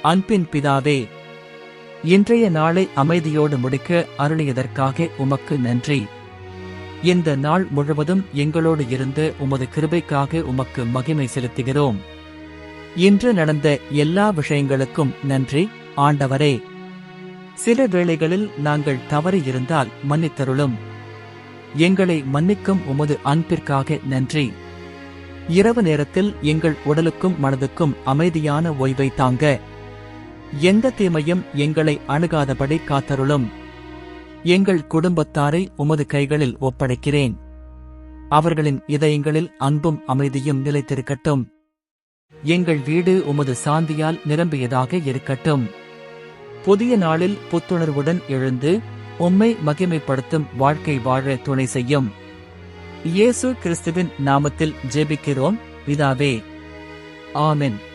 அன்பின் பிதாவே, இன்றைய நாளை அமைதியோடு முடிக்க அருளியதற்காக உமக்கு நன்றி. இந்த நாள் முழுவதும் எங்களோடு இருந்து உமது கிருபைக்காக உமக்கு மகிமை செலுத்துகிறோம். இன்று நடந்த எல்லா விஷயங்களுக்கும் நன்றி ஆண்டவரே. சில வேளைகளில் நாங்கள் தவறி இருந்தால் மன்னித்தருளும். எங்களை மன்னிக்கும் உமது அன்பிற்காக நன்றி. இரவு நேரத்தில் எங்கள் உடலுக்கும் மனதுக்கும் அமைதியான ஓய்வை தாங்க. எந்த தீமையும் எங்களை அணுகாதபடி காத்தருளும். எங்கள் குடும்பத்தாரை உமது கைகளில் ஒப்படைக்கிறேன். அவர்களின் இதயங்களில் அன்பும் அமைதியும் நிலைத்திருக்கட்டும். எங்கள் வீடு உமது சாந்தியால் நிரம்பியதாக இருக்கட்டும். புதிய நாளில் புத்துணர்வுடன் எழுந்து உம்மை மகிமைப்படுத்தும் வாழ்க்கை வாழ துணை செய்யும். இயேசு கிறிஸ்துவின் நாமத்தில் ஜெபிக்கிறோம் பிதாவே. ஆமென்.